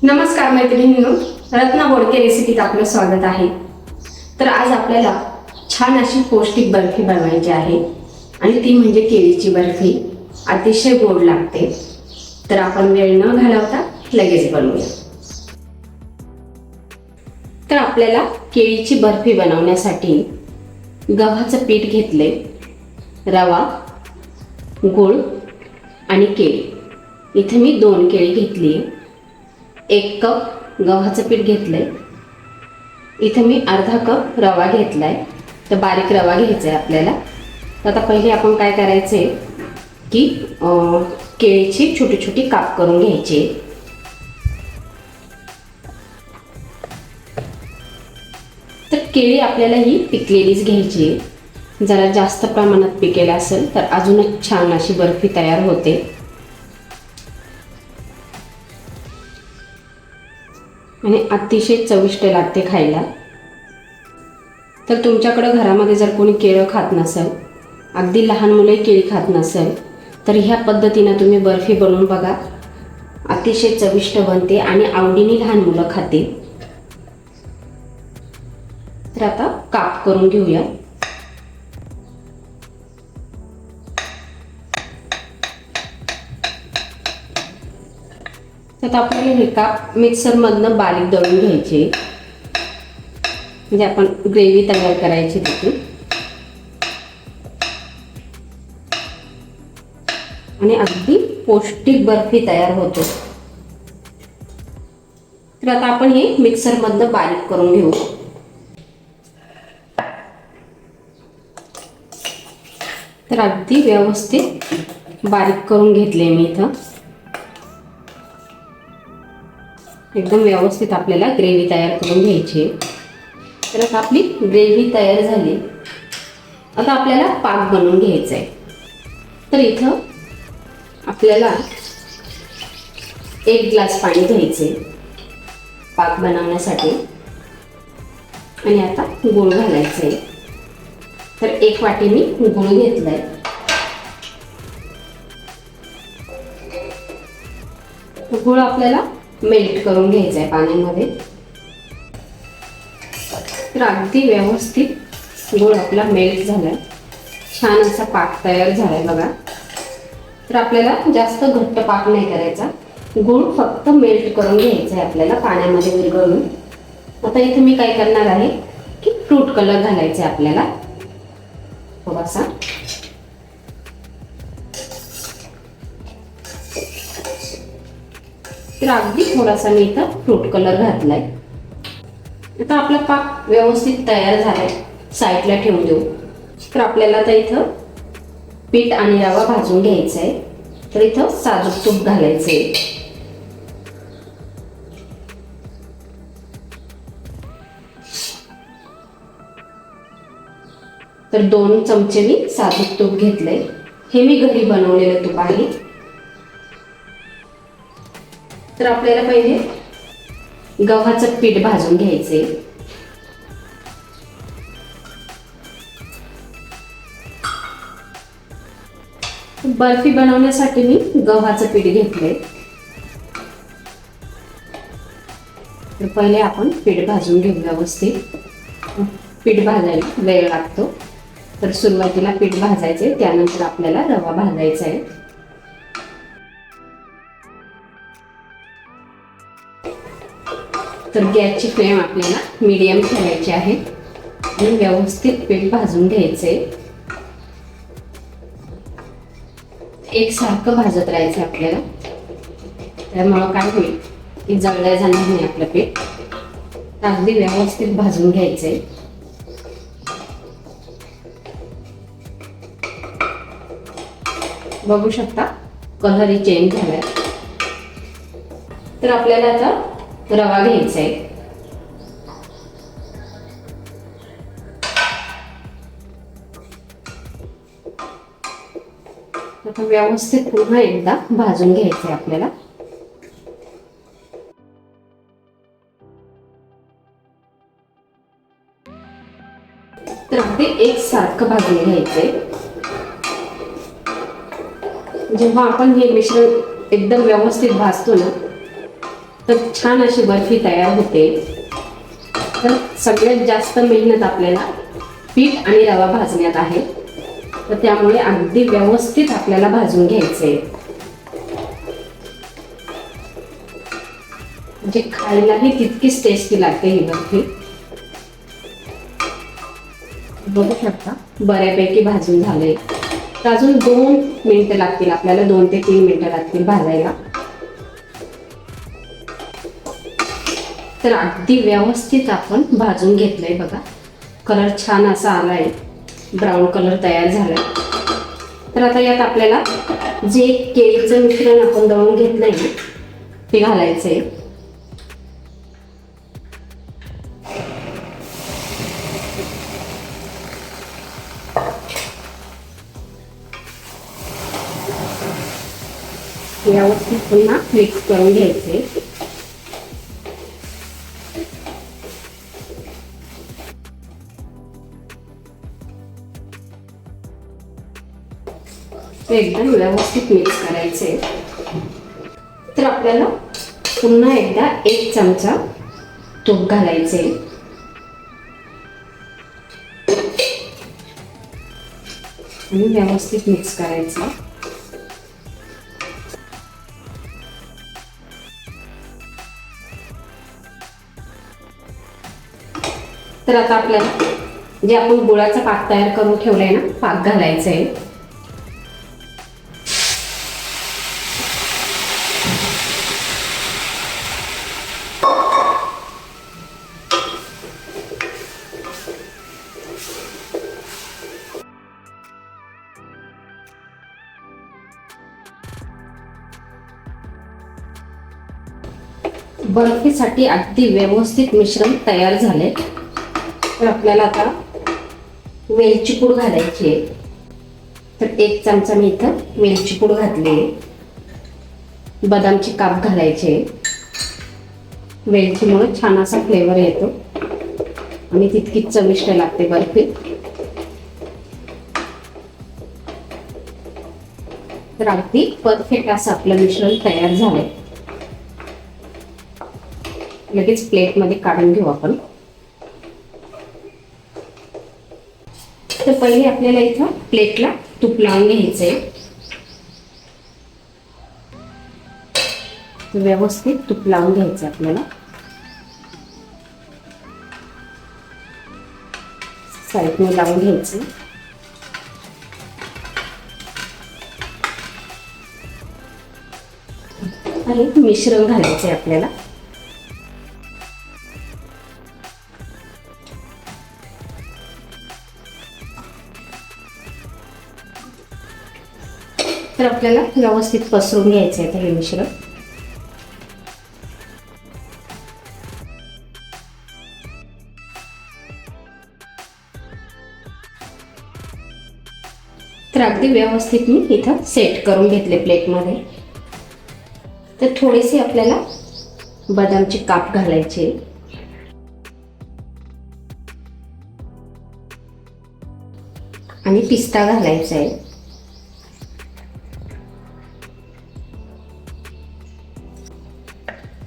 नमस्कार मैत्रिणींनो, रत्ना बोडके रेसिपीत आपलं स्वागत आहे। तर आज आपल्याला छान अशी पौष्टिक बर्फी बनवायची आहे आणि ती म्हणजे केळीची बर्फी। अतिशय गोड लागते। तर आपण वेळ न घालवता लगेच बनवूया। तर आपल्याला केळीची बर्फी बनवण्यासाठी गव्हाचं पीठ घेतले, रवा, गूळ आणि केळी। इथे मी 2 केळी घेतली, 1 कप गव्हाचं पीठ घेतलंय, इथे मी अर्धा कप रवा घेतलाय। तर बारीक रवा घ्यायचा आहे आपल्याला। तर आता पहिले आपण काय करायचे की केळीची छोटी छोटी काप करून घ्यायची। तर केळी आपल्याला ही पिकलेलीच घ्यायची। जरा जास्त प्रमाणात पिकेल असेल तर अजूनच छान अशी बर्फी तयार होते। आणि अतिशय चविष्ट लागते खायला। तर तुमच्याकडे घरामध्ये जर कोणी केळं खात नसेल, अगदी लहान मुले केळी खात नसेल, तर ह्या पद्धतीने तुम्ही बर्फी बनवून बघा। अतिशय चविष्ट बनते आणि आवडीने लहान मुलं खातील। तर आता काप करून घेऊया। आता आपल्याला हे काप मिक्सर मधनं बारीक दळून घ्यायचे, म्हणजे आपण ग्रेव्ही तयार करायची त्याची। आणि अगदी पौष्टिक बर्फी तयार होते। तर आता आपण हे मिक्सर मधनं बारीक करून घेऊ। तर अगदी व्यवस्थित बारीक करून घेतले मी इथं। एकदम व्यवस्थित आपल्याला ग्रेव्ही तयार करून घ्यायची। तर आता आपली ग्रेव्ही तयार झाली। आता आपल्याला पाक बनवून घ्यायचा आहे। तर इथं आपल्याला 1 ग्लास पाणी घ्यायचे पाक बनवण्यासाठी। आणि आता गूळ घालायचा आहे। तर 1 वाटी मी गूळ घेतलाय। गूळ आपल्याला मेल्ट करून घ्यायचा आहे पाण्यामध्ये। तर अगदी व्यवस्थित गूळ आपला मेल्ट झालाय, छान असा पाक तयार झालाय बघा। तर आपल्याला जास्त घट्ट पाक नाही करायचा, गूळ फक्त मेल्ट करून घ्यायचा आहे आपल्याला पाण्यामध्ये विरघळून। आता इथे मी काय करणार आहे की फ्रूट कलर घालायचा आहे आपल्याला थोडासा। तर अगदी थोडासा मी इथं फ्रूट कलर घातलाय। आता आपला पाक व्यवस्थित तयार झालाय, साईडला ठेवून देऊ। तर आपल्याला आता इथं पीठ आणि रवा भाजून घ्यायचा आहे। तर इथं साजूक तूप घालायचंय। तर 2 चमचे मी साजूक तूप घेतलंय, हे मी घरी बनवलेलं तूप आहे। तर आपल्याला पहिले गव्हाचं पीठ भाजून घ्यायचे। बर्फी बनवण्यासाठी मी गव्हाचं पीठ घेतलंय। तर पहिले आपण पीठ भाजून घेऊ व्यवस्थित। पीठ भाजायला वेळ लागतो, तर सुरुवातीला पीठ भाजायचे, त्यानंतर आपल्याला रवा भाजायचा आहे। तर गॅसची फ्लेम आपल्याला मीडियम ठेवायची आहे आणि व्यवस्थित पीठ भाजून घ्यायचे। एकसारखं भाजत राहायचं आपल्याला, त्यामुळं काय होईल की जळलं जाणार नाही आपलं पीठ। अगदी व्यवस्थित भाजून घ्यायचे। बघू शकता कलरही चेंज झालाय। तर आपल्याला आता रवा घ्यायचा आहे। आता व्यवस्थित पुन्हा एकदा भाजून घ्यायचं आहे आपल्याला। तर अगदी एकसारखं भाजून घ्यायचंय। जेव्हा आपण हे मिश्रण एकदम व्यवस्थित भाजतो ना, तर छान अशी बर्फी तयार होते. तर सगळ्यात जास्त मेहनत आपल्याला पीठ आणि रवा भाजण्यात आहे. तर त्यामुळे अगदी व्यवस्थित आपल्याला भाजून घ्यायचे, म्हणजे खायलाही तितकीच टेस्टी लागते ही बर्फी. बघू शकता बऱ्यापैकी भाजून झाले. तर अजून 2 मिनिटं लागतील आपल्याला, 2 ते 3 मिनिटं लागतील भाजायला. तर अगदी व्यवस्थित आपण भाजून घेतलंय बघा. कलर छान असा आलाय, ब्राऊन कलर तयार झालाय. तर आता यात आपल्याला जे केळीचं मिश्रण आपण दळून घेतलंय ते घालायचंय. व्यवस्थित पुन्हा मिक्स करून घ्यायचे. एकदम व्यवस्थित मिक्स करायचे. तर आपल्याला पुन्हा एकदा 1 चमचा तूप घालायचे आणि व्यवस्थित मिक्स करायचं. तर आता आपल्याला जे आपण गुळाचा पाक तयार करून ठेवलाय ना, पाक घालायचा आहे. बर्फीसाठी अगदी व्यवस्थित मिश्रण तयार झाले. तर आपल्याला आता वेलची पूड घालायची आहे. तर 1 चमचा मी इथं वेलची पूड घातली आहे. बदामचे काप घालायचे. वेलचीमुळे छान असा फ्लेवर येतो आणि तितकीच चविष्ट लागते बर्फी. तर अगदी परफेक्ट असं आपलं मिश्रण तयार झालंय. लगेच प्लेटमध्ये काढून घेऊ आपण. तर पहिले आपल्याला इथं प्लेटला तूप लावून घ्यायचंय. व्यवस्थित तूप लावून घ्यायचं आपल्याला. साईडने लावून घ्यायचं आणि मिश्रण घालायचंय आपल्याला. तर आपल्याला व्यवस्थित पसरून घ्यायचं आहे हे मिश्रण. तर अगदी व्यवस्थित मी इथं सेट करून घेतले प्लेटमध्ये. तर थोडेसे आपल्याला बदामचे काप घालायचे आणि पिस्ता घालायचा आहे.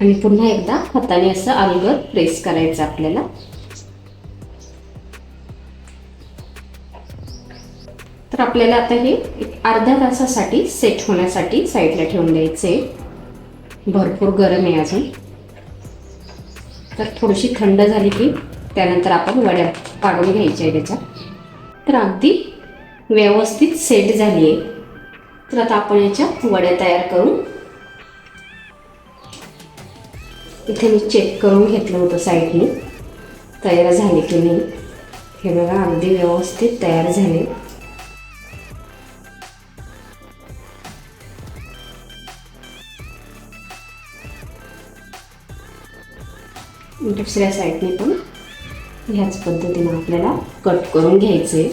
आणि पुन्हा एकदा हाताने असं अलगद प्रेस करायचं आपल्याला. तर आपल्याला आता हे अर्ध्या तासासाठी सेट होण्यासाठी साईडला ठेवून द्यायचे. भरपूर गरम आहे अजून. तर थोडीशी थंड झाली की त्यानंतर आपण वड्या काढून घ्यायच्या आहे त्याच्या. तर अगदी व्यवस्थित सेट झाली आहे. तर आता आपण याच्या वड्या तयार करू. इथे मी चेक करून घेतलं होतं साईडने तयार झाले की नाही. हे बघा अगदी व्यवस्थित तयार झाले. दुसऱ्या साईडने पण ह्याच पद्धतीने आपल्याला कट करून घ्यायचे.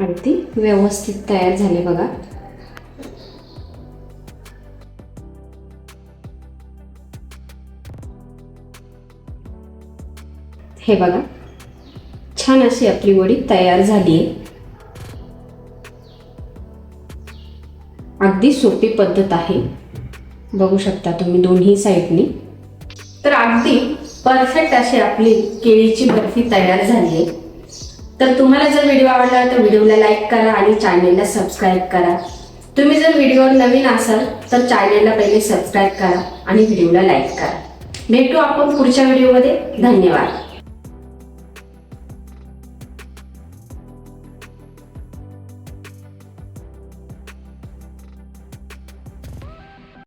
अगदी व्यवस्थित तयार झाले बघा. हे बघा, छान अशी आपली वडी तयार झाली आहे. अगदी सोपी पद्धत आहे, बघू शकता तुम्ही दोन्ही साईडनी. तर अगदी परफेक्ट अशी आपली केळीची बर्फी तयार झाली आहे. तर तुम्हाला जर व्हिडिओ आवडला तर व्हिडिओला लाईक करा आणि चॅनेलला सबस्क्राईब करा. तुम्ही जर व्हिडिओवर नवीन असाल तर चॅनेलला पहिले सबस्क्राईब करा आणि व्हिडिओला लाईक करा. भेटू आपण पुढच्या व्हिडिओमध्ये. धन्यवाद.